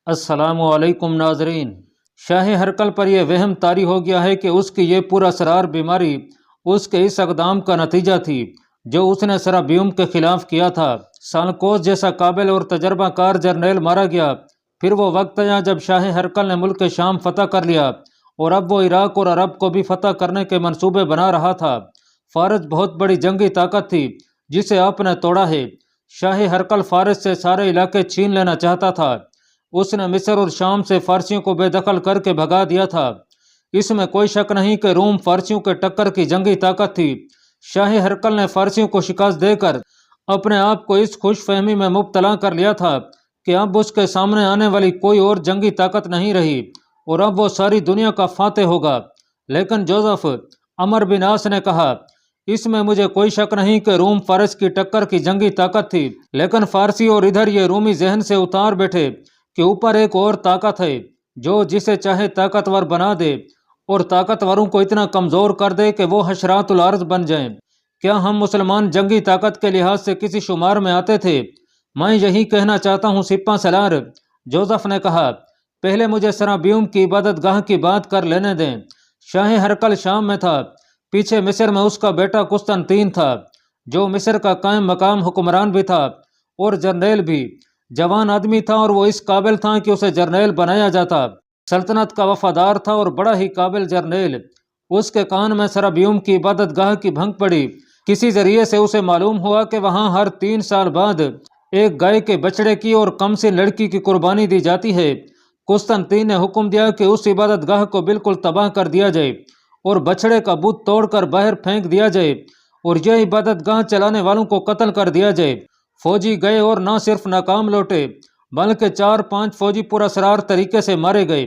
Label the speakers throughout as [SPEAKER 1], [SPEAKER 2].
[SPEAKER 1] السلام علیکم ناظرین۔ شاہ ہرقل پر یہ وہم طاری ہو گیا ہے کہ اس کی یہ پراسرار بیماری اس کے اس اقدام کا نتیجہ تھی جو اس نے سرابیوم کے خلاف کیا تھا۔ سالکوس جیسا قابل اور تجربہ کار جرنیل مارا گیا۔ پھر وہ وقت آیا جب شاہ ہرقل نے ملک شام فتح کر لیا اور اب وہ عراق اور عرب کو بھی فتح کرنے کے منصوبے بنا رہا تھا۔ فارس بہت بڑی جنگی طاقت تھی جسے آپ نے توڑا ہے۔ شاہ ہرقل فارس سے سارے علاقے چھین لینا چاہتا تھا۔ اس نے مصر اور شام سے فارسیوں کو بے دخل کر کے بھگا دیا تھا۔ اس میں کوئی شک نہیں کہ روم فارسیوں کے ٹکر کی جنگی طاقت تھی۔ شاہ ہرقل نے فارسیوں کو شکست دے کر اپنے آپ کو اس خوش فہمی میں مبتلا کر لیا تھا کہ اب اس کے سامنے آنے والی کوئی اور جنگی طاقت نہیں رہی اور اب وہ ساری دنیا کا فاتح ہوگا۔ لیکن جوزف عمر بن عاص نے کہا، اس میں مجھے کوئی شک نہیں کہ روم فارس کی ٹکر کی جنگی طاقت تھی، لیکن فارسی اور ادھر یہ رومی ذہن سے اتار بیٹھے کہ اوپر ایک اور طاقت ہے جو جسے چاہے طاقتور بنا دے اور طاقتوروں کو اتنا کمزور کر دے کہ وہ حشرات الارض بن جائیں۔ کیا ہم مسلمان جنگی طاقت کے لحاظ سے کسی شمار میں آتے تھے؟ میں یہی کہنا چاہتا ہوں سپاہ سالار، جوزف نے کہا۔ پہلے مجھے سرابیوم کی عبادت گاہ کی بات کر لینے دیں۔ شاہ ہرقل شام میں تھا۔ پیچھے مصر میں اس کا بیٹا قسطنطین تھا جو مصر کا قائم مقام حکمران بھی تھا اور جرنیل بھی۔ جوان آدمی تھا اور وہ اس قابل تھا کہ اسے جرنیل بنایا جاتا۔ سلطنت کا وفادار تھا اور بڑا ہی قابل جرنیل۔ اس کے کان میں سرابیوم کی عبادت گاہ کی بھنگ پڑی۔ کسی ذریعے سے اسے معلوم ہوا کہ وہاں ہر 3 سال بعد ایک گائے کے بچڑے کی اور کمسن لڑکی کی قربانی دی جاتی ہے۔ قسطنطین نے حکم دیا کہ اس عبادت گاہ کو بالکل تباہ کر دیا جائے اور بچڑے کا بت توڑ کر باہر پھینک دیا جائے اور یہ عبادت گاہ چلانے والوں کو قتل کر دیا جائے۔ فوجی گئے اور نہ صرف ناکام لوٹے بلکہ 4-5 فوجی پراسرار طریقے سے مارے گئے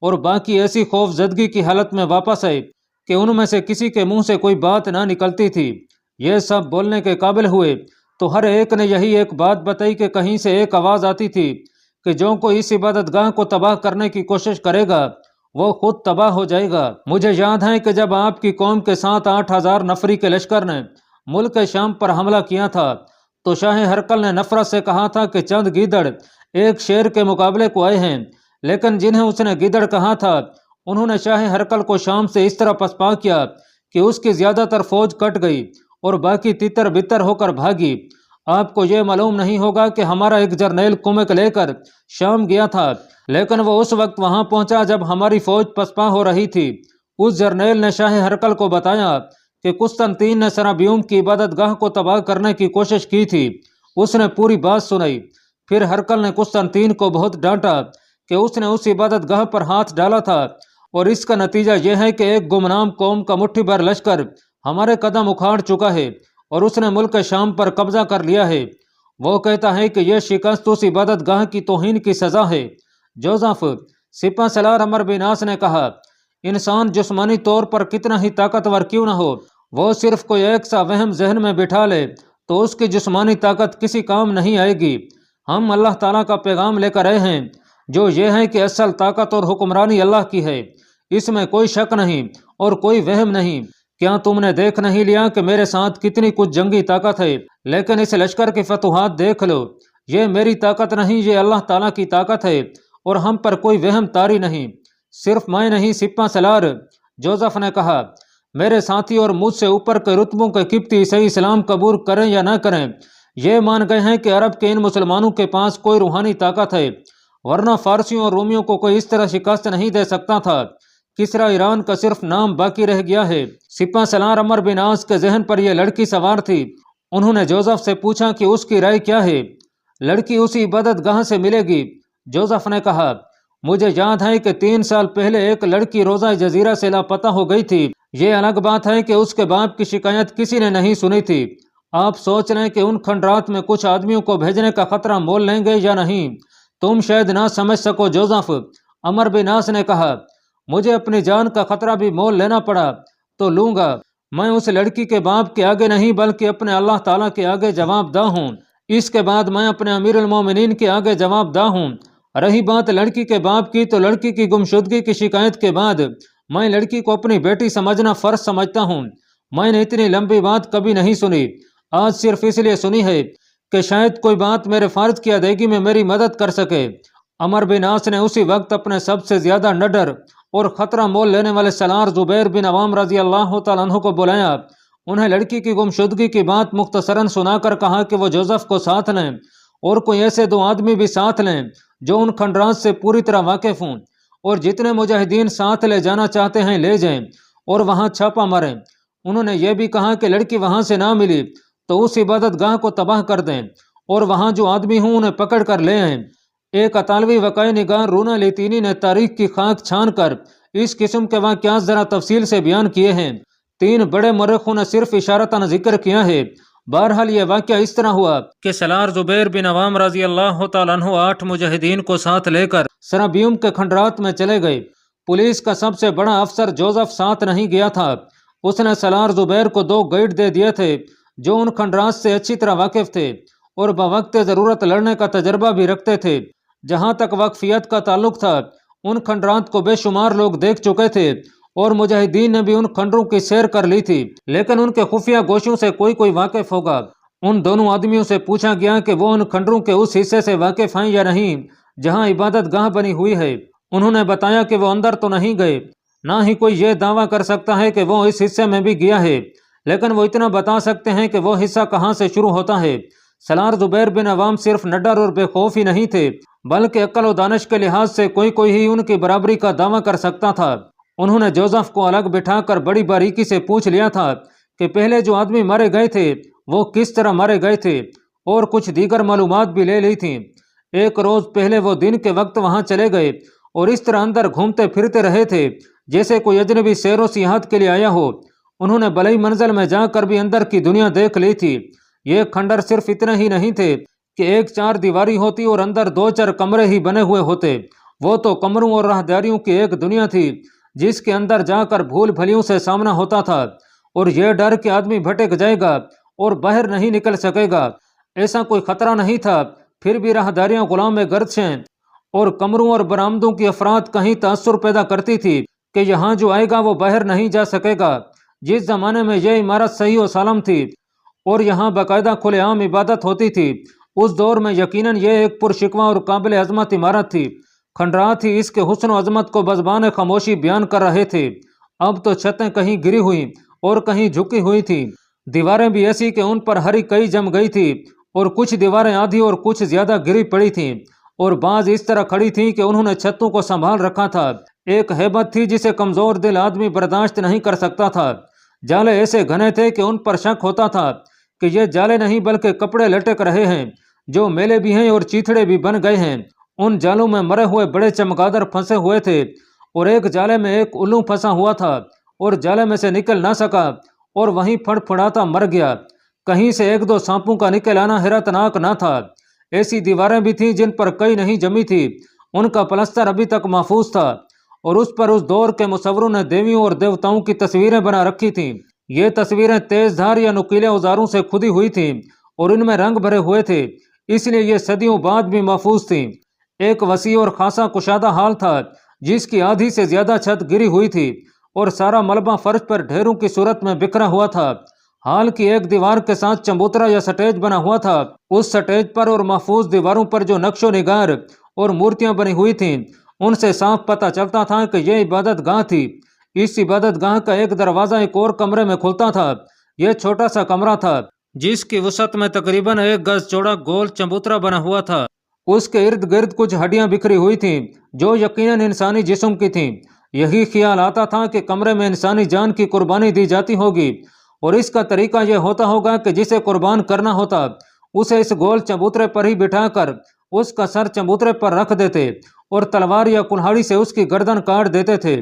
[SPEAKER 1] اور باقی ایسی خوف زدگی کی حالت میں واپس آئے کہ ان میں سے کسی کے منہ سے کوئی بات نہ نکلتی تھی۔ یہ سب بولنے کے قابل ہوئے تو ہر ایک نے یہی ایک بات بتائی کہ کہیں سے ایک آواز آتی تھی کہ جو کوئی اس عبادت گاہ کو تباہ کرنے کی کوشش کرے گا وہ خود تباہ ہو جائے گا۔ مجھے یاد ہے کہ جب آپ کی قوم کے ساتھ 8,000 نفری کے لشکر نے ملک شام پر حملہ کیا تھا تو شاہ ہرقل نے نفرت سے کہا تھا کہ چند گیدڑ ایک شیر کے مقابلے کو آئے ہیں، لیکن جنہیں اس نے گیدڑ کہا تھا انہوں نے شاہ ہرقل کو شام سے اس طرح پسپا کیا کہ اس کی زیادہ تر فوج کٹ گئی اور باقی تتر بتر ہو کر بھاگی۔ آپ کو یہ معلوم نہیں ہوگا کہ ہمارا ایک جرنیل کمک لے کر شام گیا تھا، لیکن وہ اس وقت وہاں پہنچا جب ہماری فوج پسپا ہو رہی تھی۔ اس جرنیل نے شاہ ہرقل کو بتایا کہ قسطنطین نے سرابیوم کی عبادت گاہ کو تباہ کرنے کی کوشش کی تھی۔ اس نے پوری بات سنائی۔ پھر ہرقل نے قسطنطین کو بہت ڈانٹا کہ اس نے اس عبادت گاہ پر ہاتھ ڈالا تھا اور اس کا نتیجہ یہ ہے کہ ایک گمنام قوم کا مٹھی بھر لشکر ہمارے قدم اکھاڑ چکا ہے اور اس نے ملک شام پر قبضہ کر لیا ہے۔ وہ کہتا ہے کہ یہ شکست اس عبادت گاہ کی توہین کی سزا ہے۔ جوزف سپہ سالار عمر بن عاص نے کہا، انسان جسمانی طور پر کتنا ہی طاقتور کیوں نہ ہو، وہ صرف کوئی ایک سا وہم ذہن میں بٹھا لے تو اس کی جسمانی طاقت کسی کام نہیں آئے گی۔ ہم اللہ تعالیٰ کا پیغام لے کر آئے ہیں جو یہ ہے کہ اصل طاقت اور حکمرانی اللہ کی ہے، اس میں کوئی شک نہیں اور کوئی وہم نہیں۔ کیا تم نے دیکھ نہیں لیا کہ میرے ساتھ کتنی کچھ جنگی طاقت ہے، لیکن اس لشکر کی فتوحات دیکھ لو۔ یہ میری طاقت نہیں، یہ اللہ تعالیٰ کی طاقت ہے اور ہم پر کوئی وہم طاری نہیں۔ صرف میں نہیں سپہ سالار، جوزف نے کہا، میرے ساتھی اور مجھ سے اوپر کے رتبوں کے قبطی عیسائی اسلام قبول کریں یا نہ کریں یہ مان گئے ہیں کہ عرب کے ان مسلمانوں کے پاس کوئی روحانی طاقت ہے، ورنہ فارسیوں اور رومیوں کو کوئی اس طرح شکست نہیں دے سکتا تھا۔ کسرا ایران کا صرف نام باقی رہ گیا ہے۔ سپہ سالار عمر بن عاص کے ذہن پر یہ لڑکی سوار تھی۔ انہوں نے جوزف سے پوچھا کہ اس کی رائے کیا ہے۔ لڑکی اسی عبادت گاہ سے ملے گی، جوزف نے کہا۔ مجھے یاد ہے کہ 3 سال پہلے ایک لڑکی روزہ جزیرہ سے لاپتہ ہو گئی تھی۔ یہ الگ بات ہے کہ اس کے باپ کی شکایت کسی نے نہیں سنی تھی۔ آپ سوچ لیں کہ ان کھنڈرات میں کچھ آدمیوں کو بھیجنے کا خطرہ مول لیں گے یا نہیں؟ تم شاید نہ سمجھ سکو جوزف، عمر بن عاص نے کہا۔ مجھے اپنی جان کا خطرہ بھی مول لینا پڑا تو لوں گا۔ میں اس لڑکی کے باپ کے آگے نہیں بلکہ اپنے اللہ تعالیٰ کے آگے جواب دہ ہوں۔ اس کے بعد میں اپنے امیر المومنین کے آگے جواب دہ ہوں۔ رہی بات لڑکی کے باپ کی تو لڑکی کی گمشدگی کی شکایت کے بعد میں لڑکی کو اپنی بیٹی سمجھنا فرض سمجھتا ہوں۔ میں نے اتنی لمبی بات کبھی نہیں سنی، آج صرف اس لیے سنی ہے کہ شاید کوئی بات میرے فرض کی ادائیگی میں میری مدد کر سکے अमर बिन आस ने उसी वक्त अपने सबसे ज्यादा निडर और खतरा मोल लेने वाले सलार जुबैर बिन अवाम रजी अल्लाह तआला अन्हु को बुलाया। उन्हें लड़की की गुमशुदगी की बात मुख्तसरन सुनाकर कहा कि वो जोसेफ को साथ लें और कोई ऐसे दो आदमी भी साथ लें जो उन खंडरात से पूरी तरह वाकिफ हों, और जितने मुजाहिदीन साथ ले जाना चाहते हैं ले जाएं और वहां छापा मारें। उन्होंने यह भी कहा कि लड़की वहां से ना मिली तो उस इबादत गाह को तबाह कर दें और वहां जो आदमी हों उन्हें पकड़ कर ले आएं। एक अतालवी वक़ाई निगार रूना लेतीनी ने तारीख की खाक छान कर इस किस्म के वाक़यात ज़रा तफसील से बयान किए हैं। तीन बड़े मरखों ने सिर्फ इशारतन जिक्र किया है। बहरहाल ये वाक़या इस तरह हुआ कि सलार जुबैर बिन अवाम रजी अल्लाह तआला अन्हु 8 मुजाहिदीन को साथ लेकर सराबियुम के खंडरात में चले गए। पुलिस का सबसे बड़ा अफसर जोसेफ साथ नहीं गया था। उसने सलार जुबैर को 2 गाइड दे दिए थे जो उन खंडरात से अच्छी तरह वाकिफ थे और बवक्त ज़रूरत लड़ने का तजर्बा भी रखते थे। जहाँ तक वक्फियत का ताल्लुक था, उन खंडरात को बेशुमार लोग देख चुके थे और मुजाहिदीन ने भी उन खंडरों की सैर कर ली थी, लेकिन उनके खुफिया गोशों से कोई कोई वाकिफ होगा। उन दोनों आदमियों से पूछा गया कि वो उन खंडरों के उस हिस्से से वाकिफ हैं या नहीं जहाँ इबादत गाह बनी हुई है। उन्होंने बताया कि वो अंदर तो नहीं गए, ना ही कोई ये दावा कर सकता है कि वो इस हिस्से में भी गया है, लेकिन वो इतना बता सकते हैं कि वो हिस्सा कहाँ से शुरू होता है। सलार जुबैर बिन अवाम सिर्फ निडर और बेखौफ ही नहीं थे, बल्कि अक्ल और दानिश के लिहाज से कोई कोई ही उनकी बराबरी का दावा कर सकता था। उन्होंने जोसेफ को अलग बिठाकर बड़ी बारीकी से पूछ लिया था कि पहले जो आदमी मारे गए थे वो किस तरह मारे गए थे, और कुछ दीगर मालूमात भी ले ली थी। एक रोज़ पहले वो दिन के वक्त वहाँ चले गए और इस तरह अंदर घूमते फिरते रहे थे जैसे कोई अजनबी सैरो सियाहत के लिए आया हो। उन्होंने बलई मंजिल में जाकर भी अंदर की दुनिया देख ली थी। ये खंडर सिर्फ इतने ही नहीं थे कि एक 4 दीवारी होती और अंदर 2-4 कमरे ही बने हुए होते। वो तो कमरों और राहदारियों की एक दुनिया थी जिसके अंदर जाकर भूल भलियों से सामना होता था और यह डर कि आदमी भटक जाएगा और बाहर नहीं निकल सकेगा। ऐसा कोई खतरा नहीं था, फिर भी राहदारियां गुलाम गर्दशें और कमरों और बरामदों की अफराद कहीं तासुर पैदा करती थी कि यहाँ जो आएगा वो बाहर नहीं जा सकेगा। जिस जमाने में यह इमारत सही और सालम थी और यहाँ बाकायदा खुलेआम इबादत होती थी, उस दौर में यकीनन यह एक पुरशिकवा और काबिल अजमत इमारत थी। खंडरात ही इसके हुस्न और अजमत को बज़बान खामोशी बयान कर रहे थे। अब तो छतें कहीं गिरी हुई और कहीं झुकी हुई थी। दीवारें भी ऐसी कि उन पर हरी कई जम गई थी और कुछ दीवारें आधी और कुछ ज्यादा गिरी पड़ी थीं और बाज इस तरह खड़ी थीं कि उन्होंने छतों को संभाल रखा था। एक हैबत थी जिसे कमजोर दिल आदमी बर्दाश्त नहीं कर सकता था। जाले ऐसे घने थे कि उन पर शक होता था कि ये जाले नहीं बल्कि कपड़े लटक रहे हैं जो मेले भी हैं और चीथड़े भी बन गए हैं। उन जालों में मरे हुए बड़े चमगादड़ फंसे हुए थे और एक जाले में एक उल्लू फंसा हुआ था और जाले में से निकल ना सका और वहीं फड़फड़ाता मर गया। कहीं से 1-2 सांपों का निकल आना हैरतनाक ना था। ऐसी दीवारें भी थीं जिन पर कई नहीं जमी थी, उनका प्लस्तर अभी तक महफूज था और उस पर उस दौर के मुसव्वरों ने देवियों और देवताओं की तस्वीरें बना रखी थीं। ये तस्वीरें तेज धार या नुकीले औजारों से खुदी हुई थीं और इनमें रंग भरे हुए थे, इसलिए ये सदियों बाद भी महफूज थीं। एक वसी और खासा कुशादा हाल था जिसकी आधी से ज्यादा छत गिरी हुई थी और सारा मलबा फर्श पर ढेरों की सूरत में बिखरा हुआ था। हाल की एक दीवार के साथ चबूतरा या स्टेज बना हुआ था। उस स्टेज पर और महफूज दीवारों पर जो नक्शो निगार और मूर्तियां बनी हुई थीं, उनसे साफ पता चलता था कि यह इबादत गाह थी। इस इबादत गाह का एक दरवाजा एक और कमरे में खुलता था। यह छोटा सा कमरा था जिसकी वसत में तकरीबन 1 गज चौड़ा गोल चबूतरा बना हुआ था। उसके इर्द गिर्द कुछ हड्डियां बिखरी हुई थीं जो यकीनन इंसानी जिस्म की थीं। यही ख्याल आता था कि कमरे में इंसानी जान की कुर्बानी दी जाती होगी और इसका तरीका यह होता होगा कि जिसे कुर्बान करना होता उसे इस गोल चबूतरे पर ही बिठाकर उसका सर चबूतरे पर रख देते और तलवार या कुल्हाड़ी से उसकी गर्दन काट देते थे।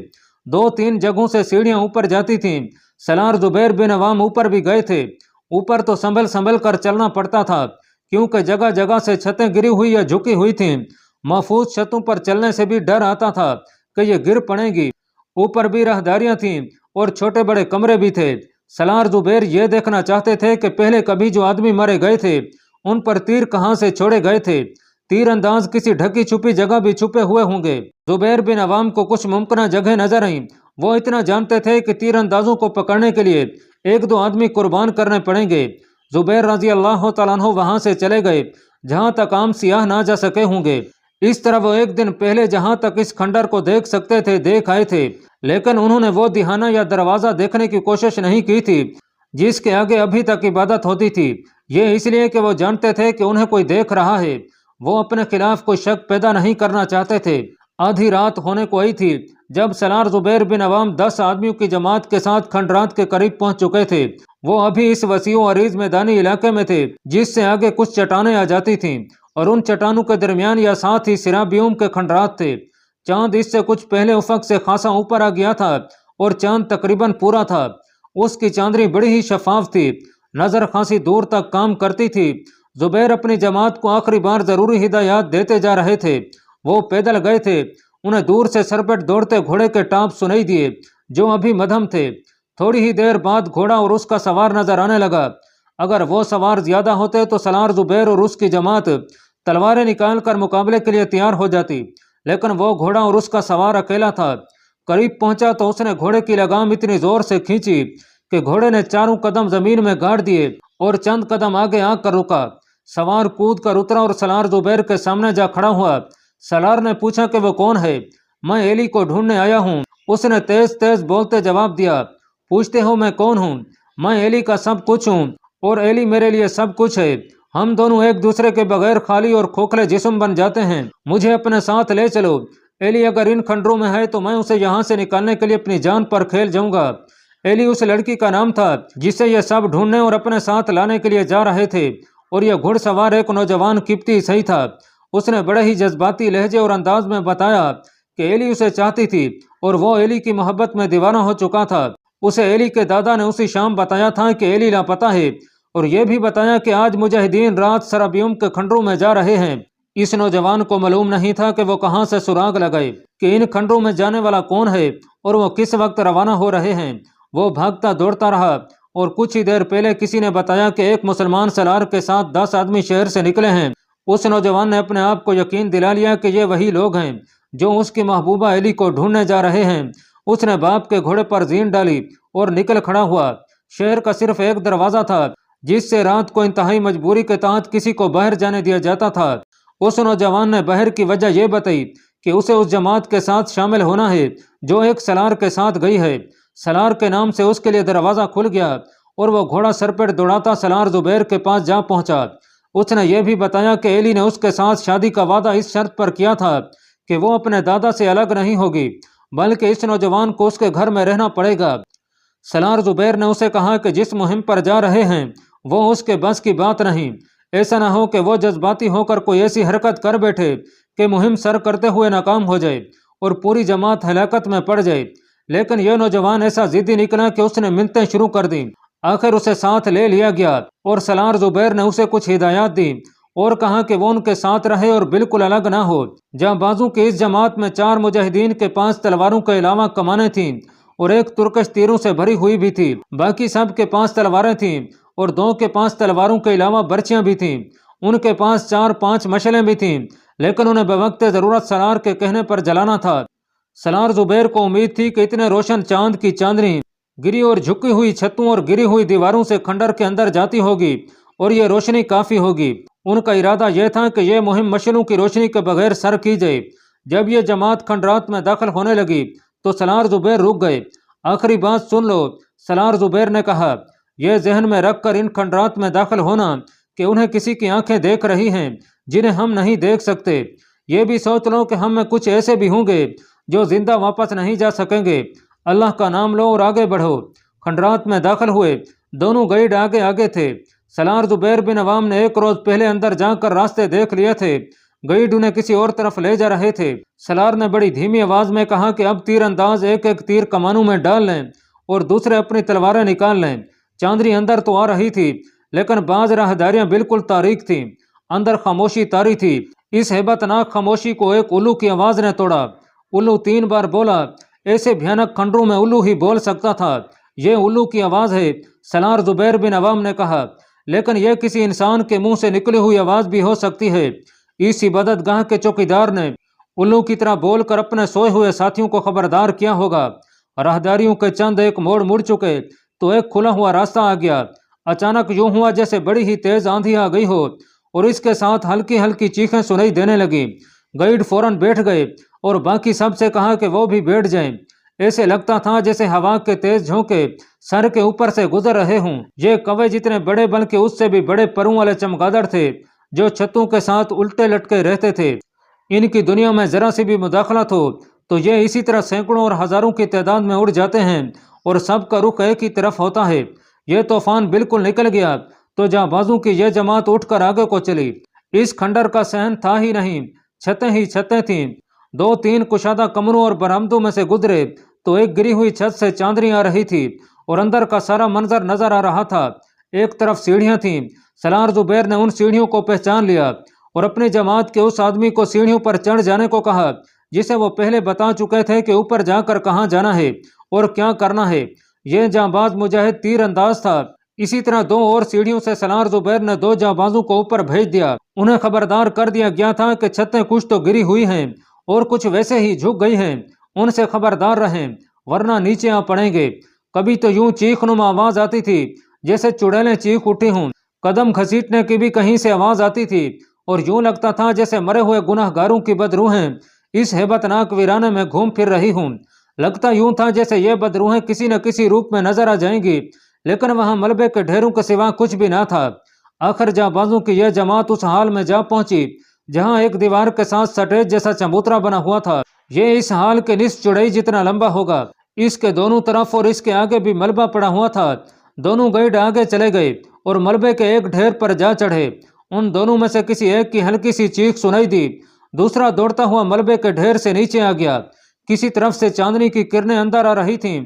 [SPEAKER 1] 2-3 जगहों से सीढ़ियां ऊपर जाती थीं। सलार जुबैर बिन अवाम ऊपर भी गए थे। ऊपर तो संभल संभल कर चलना पड़ता था क्योंकि जगह जगह से छतें गिरी हुई या झुकी हुई थीं। महफूज छतों पर चलने से भी डर आता था कि ये गिर पड़ेंगी। ऊपर भी राहदारियां थीं और छोटे बड़े कमरे भी थे। सलार जुबैर ये देखना चाहते थे कि पहले कभी जो आदमी मारे गए थे उन पर तीर कहाँ से छोड़े गए थे। तीर अंदाज किसी ढकी छुपी जगह भी छुपे हुए होंगे। जुबैर बिन अवाम को कुछ मुमकिन जगह नजर आई। वो इतना जानते थे कि तीर अंदाजों को पकड़ने के लिए 1-2 आदमी कुर्बान करने पड़ेंगे। जुबैर रजी अल्लाह तआला अन्हु वहां से चले गए जहां तक आम सियाह ना जा सके होंगे। اس طرح وہ ایک دن پہلے جہاں تک اس کھنڈر کو دیکھ سکتے تھے دیکھ آئے تھے، لیکن انہوں نے وہ دہانہ یا دروازہ دیکھنے کی کوشش نہیں کی تھی جس کے آگے ابھی تک عبادت ہوتی تھی۔ یہ اس لیے کہ وہ جانتے تھے کہ انہیں کوئی دیکھ رہا ہے۔ وہ اپنے خلاف کوئی شک پیدا نہیں کرنا چاہتے تھے۔ آدھی رات ہونے کو آئی تھی جب سالار زبیر بن عوام 10 آدمیوں کی جماعت کے ساتھ کھنڈرات کے قریب پہنچ چکے تھے۔ وہ ابھی اس وسیع و عریض میدانی علاقے میں تھے جس سے آگے کچھ چٹانیں آ جاتی تھیں، اور ان چٹانوں کے درمیان یا ساتھ ہی سرابیوم کے کھنڈرات تھے۔ چاند اس سے کچھ پہلے افق سے خاصا اوپر آ گیا تھا اور چاند تقریباً پورا تھا۔ اس کی چاندنی بڑی ہی شفاف تھی، نظر خاصی دور تک کام کرتی تھی۔ زبیر اپنی جماعت کو آخری بار ضروری ہدایات دیتے جا رہے تھے۔ وہ پیدل گئے تھے۔ انہیں دور سے سرپٹ دوڑتے گھوڑے کے ٹانپ سنائی دیے جو ابھی مدھم تھے۔ تھوڑی ہی دیر بعد گھوڑا اور اس کا سوار نظر آنے لگا۔ اگر وہ سوار زیادہ ہوتے تو سالار زبیر اور اس کی جماعت تلواریں نکال کر مقابلے کے لیے تیار ہو جاتی، لیکن وہ گھوڑا اور اس کا سوار اکیلا تھا۔ قریب پہنچا تو اس نے گھوڑے کی لگام اتنی زور سے کھینچی کہ گھوڑے نے چاروں قدم زمین میں گاڑ دیے اور چند قدم آگے آ کر رکا۔ سوار کود کر اترا اور سالار زبیر کے سامنے جا کھڑا ہوا۔ سالار نے پوچھا کہ وہ کون ہے؟ میں ایلی کو ڈھونڈنے آیا ہوں، اس نے تیز تیز بولتے جواب دیا۔ پوچھتے ہو میں کون ہوں؟ میں ایلی کا سب کچھ ہوں اور ایلی میرے لیے سب کچھ ہے۔ ہم دونوں ایک دوسرے کے بغیر خالی اور کھوکھلے جسم بن جاتے ہیں۔ مجھے اپنے ساتھ لے چلو۔ ایلی اگر ان کھنڈروں میں ہے تو میں اسے یہاں سے نکالنے کے لیے اپنی جان پر کھیل جاؤں گا۔ ایلی اس لڑکی کا نام تھا جسے یہ سب ڈھونڈنے اور اپنے ساتھ لانے کے لیے جا رہے تھے، اور یہ گھڑ سوار ایک نوجوان قبطی عیسائی تھا۔ اس نے بڑے ہی جذباتی لہجے اور انداز میں بتایا کہ ایلی اسے چاہتی تھی اور وہ ایلی کی محبت میں دیوانہ ہو چکا تھا۔ اسے ایلی کے دادا نے اسی شام بتایا تھا کہ ایلی لاپتہ ہے، اور یہ بھی بتایا کہ آج مجاہدین رات سرابیوم کے کھنڈروں میں جا رہے ہیں۔ اس نوجوان کو معلوم نہیں تھا کہ وہ کہاں سے سراغ لگائے کہ ان کھنڈروں میں جانے والا کون ہے اور وہ کس وقت روانہ ہو رہے ہیں۔ وہ بھاگتا دوڑتا رہا اور کچھ ہی دیر پہلے کسی نے بتایا کہ ایک مسلمان سالار کے ساتھ 10 آدمی شہر سے نکلے ہیں۔ اس نوجوان نے اپنے آپ کو یقین دلا لیا کہ یہ وہی لوگ ہیں جو اس کی محبوبہ ایلی کو ڈھونڈنے جا رہے ہیں۔ اس نے باپ کے گھوڑے پر زین ڈالی اور نکل کھڑا ہوا۔ شہر کا صرف ایک دروازہ تھا جس سے رات کو انتہائی مجبوری کے تحت کسی کو باہر جانے دیا جاتا تھا۔ اس نوجوان نے باہر کی وجہ یہ بتائی کہ اسے اس جماعت کے ساتھ شامل ہونا ہے جو ایک سالار کے ساتھ گئی ہے۔ سالار کے نام سے اس کے لیے دروازہ کھل گیا اور وہ گھوڑا سر پر دوڑاتا سالار زبیر کے پاس جا پہنچا۔ اس نے یہ بھی بتایا کہ ایلی نے اس کے ساتھ شادی کا وعدہ اس شرط پر کیا تھا کہ وہ اپنے دادا سے الگ نہیں ہوگی، بلکہ اس نوجوان کو اس کے گھر میں رہنا پڑے گا۔ سالار زبیر نے اسے کہا کہ جس مہم پر جا رہے ہیں وہ اس کے بس کی بات نہیں، ایسا نہ ہو کہ وہ جذباتی ہو کر کوئی ایسی حرکت کر بیٹھے کہ مہم سر کرتے ہوئے ناکام ہو جائے اور پوری جماعت ہلاکت میں پڑ جائے۔ لیکن یہ نوجوان ایسا ضدی نکلا کہ اس نے منتیں شروع کر دیں۔ آخر اسے ساتھ لے لیا گیا اور سالار زبیر نے اسے کچھ ہدایات دی اور کہا کہ وہ ان کے ساتھ رہے اور بالکل الگ نہ ہو۔ جہاں بازو کی اس جماعت میں 4 مجاہدین کے 5 تلواروں کے علاوہ کمانیں تھیں اور ایک ترکش تیروں سے بھری ہوئی بھی تھی۔ باقی سب کے 5 تلواریں تھیں اور 2 کے 5 تلواروں کے علاوہ برچیاں بھی تھیں۔ ان کے پاس 4-5 مشعلیں بھی تھیں، لیکن انہیں بوقت ضرورت سالار کے کہنے پر جلانا تھا۔ سالار زبیر کو امید تھی کہ اتنے روشن چاند کی چاندنی گری اور جھکی ہوئی چھتوں اور گری ہوئی دیواروں سے کھنڈر کے اندر جاتی ہوگی اور یہ روشنی کافی ہوگی۔ ان کا ارادہ یہ تھا کہ یہ مہم مشعلوں کی روشنی کے بغیر سر کی جائے۔ جب یہ جماعت کھنڈرات میں داخل ہونے لگی تو سالار زبیر رک گئے۔ آخری بات سن لو، سالار زبیر نے کہا، یہ ذہن میں رکھ کر ان کھنڈرات میں داخل ہونا کہ انہیں کسی کی آنکھیں دیکھ رہی ہیں جنہیں ہم نہیں دیکھ سکتے۔ یہ بھی سوچ لو کہ ہم میں کچھ ایسے بھی ہوں گے جو زندہ واپس نہیں جا سکیں گے۔ اللہ کا نام لو اور آگے بڑھو۔ کھنڈرات میں داخل ہوئے۔ دونوں گائیڈ آگے آگے تھے۔ سالار زبیر بن عوام نے ایک روز پہلے اندر جا کر راستے دیکھ لیے تھے۔ گائیڈ انہیں کسی اور طرف لے جا رہے تھے۔ سالار نے بڑی دھیمی آواز میں کہا کہ اب تیر انداز ایک ایک تیر کمانوں میں ڈال لیں اور دوسرے اپنی تلواریں نکال لیں۔ چاندنی اندر تو آ رہی تھی لیکن بعض راہداریاں بالکل تاریک تھیں۔ اندر خاموشی طاری تھی۔ اس ہیبت ناک خاموشی کو ایک الو کی آواز نے توڑا۔ الو 3 بار بولا۔ ایسے بھیانک کھنڈروں میں الو ہی بول سکتا تھا۔ یہ الو کی آواز ہے، سالار زبیر بن عوام نے کہا، لیکن یہ کسی انسان کے منہ سے نکلی ہوئی آواز بھی ہو سکتی ہے۔ اس عبادت گاہ کے چوکیدار نے الو کی طرح بول کر اپنے سوئے ہوئے ساتھیوں کو خبردار کیا ہوگا۔ راہداریوں کے چند ایک موڑ مڑ چکے تو ایک کھلا ہوا راستہ آ گیا۔ اچانک یوں ہوا جیسے بڑی ہی تیز آندھی آ گئی ہو اور اس کے ساتھ ہلکی ہلکی چیخیں سنائی دینے لگی۔ गाइड फौरन बैठ गए और बाकी सब से कहा कि वो भी बैठ जाएं। ऐसे लगता था जैसे हवा के तेज झोंके सर के ऊपर से गुजर रहे हों। ये कौवे जितने बड़े बल्कि उससे भी बड़े परों वाले चमगादड़ थे जो छतों के साथ उल्टे लटके रहते थे। इनकी दुनिया में जरा सी भी मुदाखलत हो तो ये इसी तरह सैकड़ों और हजारों की तादाद में उड़ जाते हैं और सबका रुख एक ही तरफ होता है। ये तूफान बिल्कुल निकल गया तो जाबाजों की यह जमात उठकर आगे को चली। इस खंडर का सहन था ही नहीं, छतें ही छतें थीं। 2-3 कुशादा कमरों और बरामदों में से गुजरे तो एक गिरी हुई छत से चांदनी आ रही थी और अंदर का सारा मंजर नजर आ रहा था। एक तरफ सीढ़ियां थीं। सलार जुबैर ने उन सीढ़ियों को पहचान लिया और अपनी जमात के उस आदमी को सीढ़ियों पर चढ़ जाने को कहा जिसे वो पहले बता चुके थे कि ऊपर जाकर कहाँ जाना है और क्या करना है। यह जांबाज मुजाहिद तीर अंदाज था। इसी तरह 2 और सीढ़ियों से सलार जुबैर ने 2 जांबाजों को ऊपर भेज दिया। उन्हें खबरदार कर दिया गया था कि छतें कुछ तो गिरी हुई हैं और कुछ वैसे ही झुक गई हैं, उनसे खबरदार रहें वरना नीचे आ पड़ेंगे। कभी तो यूं चीखनुमा आवाज आती थी जैसे चुड़ैलें चीख उठी हों। कदम घसीटने की भी कहीं से आवाज आती थी और यूं लगता था जैसे मरे हुए गुनाहगारों की बदरूहें इस हेबतनाक वीराने में घूम फिर रही हूं। लगता यूं था जैसे ये बदरूहें किसी न किसी रूप में नजर आ जाएंगी, लेकिन वहां मलबे के ढेरों के सिवा कुछ भी ना था। आखिर जाबाजों की यह जमात उस हाल में जा पहुंची जहां एक दीवार के साथ सटेज जैसा चबूतरा बना हुआ था। ये इस हाल के निस चुड़ई जितना लंबा होगा। इसके दोनों तरफ और इसके आगे भी मलबा पड़ा हुआ था। दोनों गाइड आगे चले गए और मलबे के एक ढेर पर जा चढ़े। उन दोनों में से किसी एक की हल्की सी चीख सुनाई दी। दूसरा दौड़ता हुआ मलबे के ढेर से नीचे आ गया। किसी तरफ से चांदनी की किरणें अंदर आ रही थीं।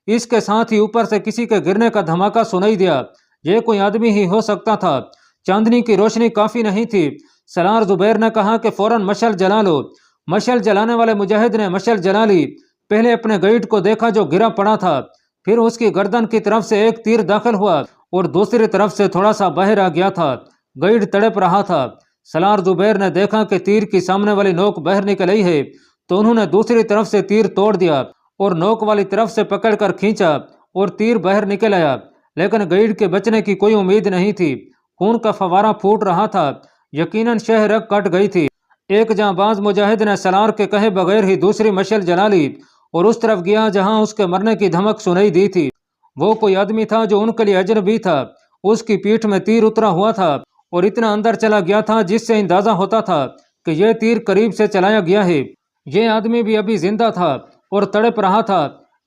[SPEAKER 1] इसके साथ ही ऊपर से किसी के गिरने का धमाका सुनाई दिया। ये कोई आदमी ही हो सकता था। चांदनी की रोशनी काफी नहीं थी। सलार जुबैर ने कहा कि फौरन मशल जला लो। मशल जलाने वाले मुजाहिद ने मशल जला ली। पहले अपने गाइड को देखा जो गिरा पड़ा था, फिर उसकी गर्दन की तरफ से एक तीर दाखिल हुआ और दूसरी तरफ से थोड़ा सा बाहर आ गया था। गाइड तड़प रहा था। सलार जुबैर ने देखा कि तीर की सामने वाली नोक बाहर निकल आई है तो उन्होंने दूसरी तरफ से तीर तोड़ दिया और नोक वाली तरफ से पकड़कर खींचा और तीर बाहर निकल आया। लेकिन गाइड के बचने की कोई उम्मीद नहीं थी। खून का फवारा फूट रहा था। यकीनन शह रग कट गई थी। एक जांबाज मुजाहिद ने सलार के कहे बगैर ही दूसरी मशल जला ली और उस तरफ गया जहां उसके मरने की धमक सुनाई दी थी। वो कोई आदमी था जो उनके लिए अजनबी था। उसकी पीठ में तीर उतरा हुआ था और इतना अंदर चला गया था जिससे अंदाजा होता था कि यह तीर करीब से चलाया गया है। यह आदमी भी अभी जिंदा था और तड़प रहा था।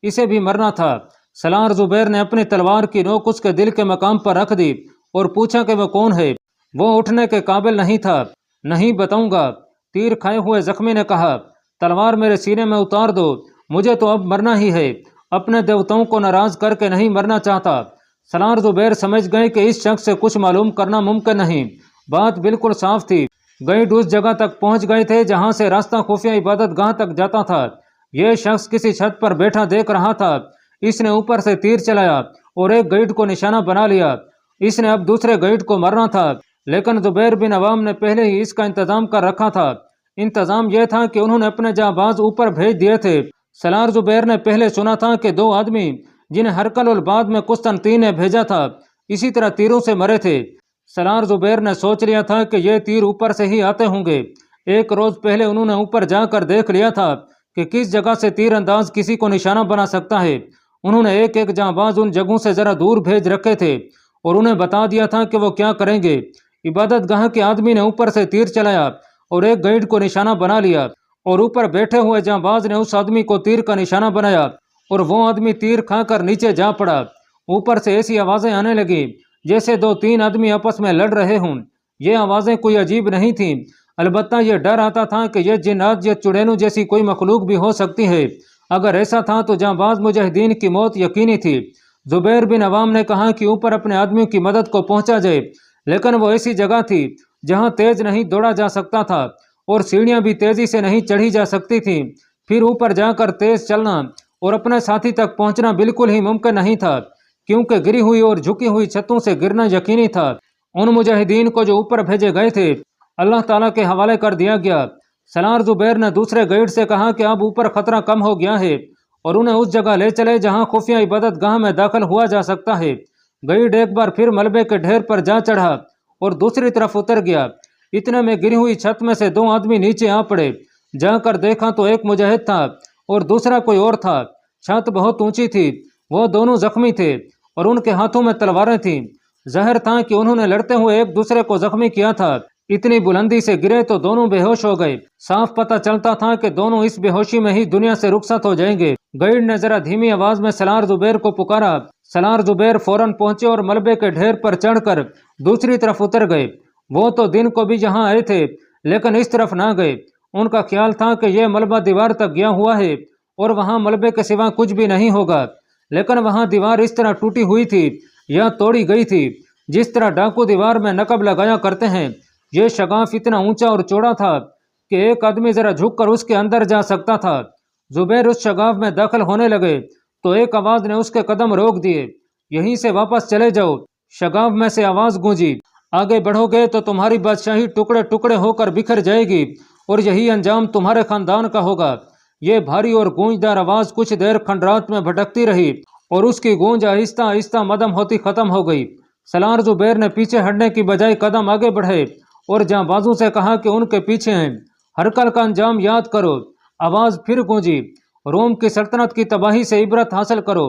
[SPEAKER 1] इसे भी मरना था। सलार जुबैर ने अपनी तलवार की नोक उसके दिल के मकाम पर रख दी और पूछा कि वो कौन है। वो उठने के काबिल नहीं था। नहीं बताऊंगा, तीर खाए हुए जख्मी ने कहा। तलवार मेरे सीने में उतार दो, मुझे तो अब मरना ही है। अपने देवताओं को नाराज करके नहीं मरना चाहता। सलार जुबैर समझ गए कि इस शख्स से कुछ मालूम करना मुमकिन नहीं। बात बिल्कुल साफ थी। गाइड उस जगह तक पहुंच गए थे जहां से रास्ता खुफिया इबादत गाह तक जाता था। यह शख्स किसी छत पर बैठा देख रहा था। इसने ऊपर से तीर चलाया और एक गाइड को निशाना बना लिया। इसने अब दूसरे गाइड को मारना था, लेकिन जुबैर बिन अवाम ने पहले ही इसका इंतजाम कर रखा था। इंतजाम यह था कि उन्होंने अपने जाबाज ऊपर भेज दिए थे। सलार जुबैर ने पहले सुना था कि 2 आदमी जिन्हें हरकल और बाद में कुस्तनतीन ने भेजा था इसी तरह तीरों से मरे थे। सलार जुबैर ने सोच लिया था कि ये तीर ऊपर से ही आते होंगे। एक रोज पहले उन्होंने ऊपर जाकर देख लिया था कि किस जगह से तीर अंदाज किसी को निशाना बना सकता है। उन्होंने एक एक जांबाज उन जगहों से जरा दूर भेज रखे थे और उन्हें बता दिया था कि वो क्या करेंगे। इबादत गाह के आदमी ने ऊपर से तीर चलाया और एक गाइड को निशाना बना लिया और ऊपर बैठे हुए जांबाज ने उस आदमी को तीर का निशाना बनाया और वो आदमी तीर खाकर नीचे जा पड़ा। ऊपर से ऐसी आवाजें आने लगी जैसे 2-3 आदमी आपस में लड़ रहे हों। ये आवाजें कोई अजीब नहीं थीं, अलबत्ता ये डर आता था कि यह जिन्नात या चुड़ैलों जैसी कोई मखलूक भी हो सकती है। अगर ऐसा था तो जांबाज मुजाहिदीन की मौत यकीनी थी। जुबैर बिन अवाम ने कहा कि ऊपर अपने आदमियों की मदद को पहुंचा जाए, लेकिन वो ऐसी जगह थी जहां तेज नहीं दौड़ा जा सकता था और सीढ़ियां भी तेजी से नहीं चढ़ी जा सकती थी। फिर ऊपर जाकर तेज चलना और अपने साथी तक पहुंचना बिल्कुल ही मुमकिन नहीं था, क्योंकि गिरी हुई और झुकी हुई छतों से गिरना यकीनी था। उन मुजाहिदीन को जो ऊपर भेजे गए थे अल्लाह ताला के हवाले कर दिया गया। सलार जुबैर ने दूसरे गाइड से कहा कि अब ऊपर खतरा कम हो गया है और उन्हें उस जगह ले चले जहां खुफिया इबादत गाह में दाखिल हुआ जा सकता है। गाइड एक बार फिर मलबे के ढेर पर जा चढ़ा और दूसरी तरफ उतर गया। इतने में गिरी हुई छत में से 2 आदमी नीचे आ पड़े। जाकर देखा तो एक मुजाहिद था और दूसरा कोई और था। छत बहुत ऊंची थी। वो दोनों जख्मी थे और उनके हाथों में तलवारें थीं। ज़ाहिर था कि उन्होंने लड़ते हुए एक दूसरे को जख्मी किया था। इतनी बुलंदी से गिरे तो दोनों बेहोश हो गए। साफ पता चलता था कि दोनों इस बेहोशी में ही दुनिया से रुखसत हो जाएंगे। गाइड ने जरा धीमी आवाज में सलार जुबैर को पुकारा। सलार जुबैर फौरन पहुंचे और मलबे के ढेर पर चढ़कर दूसरी तरफ उतर गए। वो तो दिन को भी यहाँ आए थे लेकिन इस तरफ ना गए। उनका ख्याल था कि यह मलबा दीवार तक गया हुआ है और वहाँ मलबे के सिवा कुछ भी नहीं होगा। लेकिन वहाँ दीवार इस तरह टूटी हुई थी या तोड़ी गई थी जिस तरह डाकू दीवार में नकब लगाया करते हैं। ये शगाफ इतना ऊंचा और चौड़ा था कि एक आदमी जरा झुककर उसके अंदर जा सकता था। जुबैर उस शगाफ में दाखिल होने लगे तो एक आवाज ने उसके कदम रोक दिए। यहीं से वापस चले जाओ। शगाफ में से आवाज गूंजी, आगे बढ़ोगे तो तुम्हारी बादशाही टुकड़े टुकड़े होकर बिखर जाएगी और यही अंजाम तुम्हारे खानदान का होगा। ये भारी और गूंजदार आवाज कुछ देर खंडरात में भटकती रही और उसकी गूंज आहिस्ता आहिस्ता मदम होती खत्म हो गई। सलार जुबैर ने पीछे हटने की बजाय कदम आगे बढ़े और जहाँ बाजू से कहा कि उनके पीछे हैं। हरकल का अंजाम याद करो। आवाज फिर गूंजी, रोम की सल्तनत की तबाही से इबरत हासिल करो।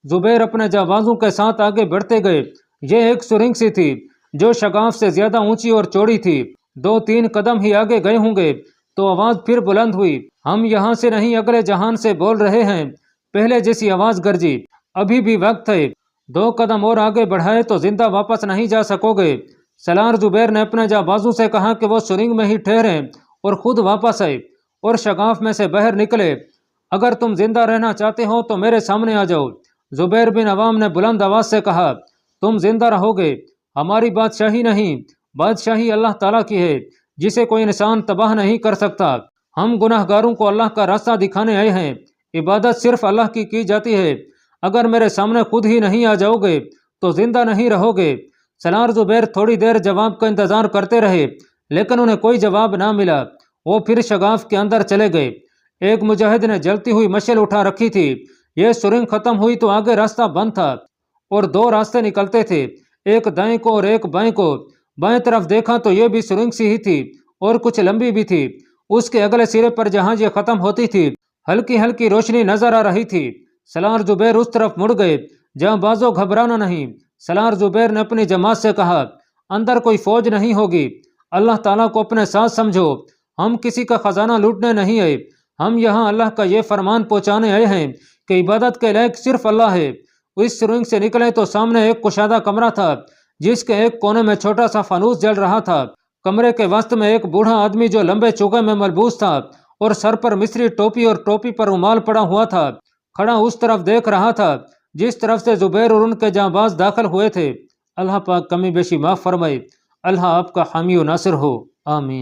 [SPEAKER 1] जुबैर अपने जाबाजों के साथ आगे बढ़ते गए। ये एक सुरंग सी थी जो शगाफ से ज्यादा ऊंची और चौड़ी थी। 2-3 कदम ही आगे गए होंगे तो आवाज फिर बुलंद हुई, हम यहाँ से नहीं अगले जहान से बोल रहे हैं। पहले जैसी आवाज गरजी, अभी भी वक्त है। 2 कदम और आगे बढ़ाए तो जिंदा वापस नहीं जा सकोगे। सलार जुबैर ने अपने जाबाजू से कहा कि वो सुरंग में ही ठहरे और खुद वापस आए और शगाफ में से बाहर निकले। अगर तुम जिंदा रहना चाहते हो तो मेरे सामने आ जाओ। जुबैर बिन अवाम ने बुलंद आवाज से कहा, तुम जिंदा रहोगे, हमारी बादशाही नहीं, बादशाही अल्लाह ताला की है जिसे कोई इंसान तबाह नहीं कर सकता। हम गुनाहगारों को अल्लाह का रास्ता दिखाने आए हैं। इबादत सिर्फ अल्लाह की जाती है। अगर मेरे सामने खुद ही नहीं आ जाओगे तो जिंदा नहीं रहोगे। सलार जुबैर थोड़ी देर जवाब का इंतजार करते रहे लेकिन उन्हें कोई जवाब ना मिला। वो फिर शगाफ के अंदर चले गए। एक मुजाहिद ने जलती हुई मशल उठा रखी थी। यह सुरंग खत्म हुई तो आगे रास्ता बंद था और 2 रास्ते निकलते थे, एक दाएं को और एक बाएं को। बाएं तरफ देखा तो यह भी सुरंग सी ही थी और कुछ लंबी भी थी। उसके अगले सिरे पर जहां ये खत्म होती थी हल्की हल्की रोशनी नजर आ रही थी। सलार जुबैर उस तरफ मुड़ गए जहां बाजो घबराना नहीं। सलार जुबैर ने अपनी जमात से कहा, अंदर कोई फौज नहीं होगी, अल्लाह ताला को अपने साथ समझो। हम किसी का खजाना लूटने नहीं आए, हम यहाँ अल्लाह का ये फरमान पहुँचाने आए हैं कि इबादत के लायक सिर्फ अल्लाह है। इस सुरंग से निकले तो सामने एक कुशादा कमरा था जिसके एक कोने में छोटा सा फानूस जल रहा था। कमरे के वस्त में एक बूढ़ा आदमी जो लंबे चौके में मलबूस था और सर पर मिस्री टोपी और टोपी पर रुमाल पड़ा हुआ था, खड़ा उस तरफ देख रहा था जिस तरफ से जुबैर और उनके जांबाज दाखिल हुए थे। अल्लाह पाक कमी बेशी माफ फरमाए। अल्लाह आपका हामी व नासिर हो, आमीन।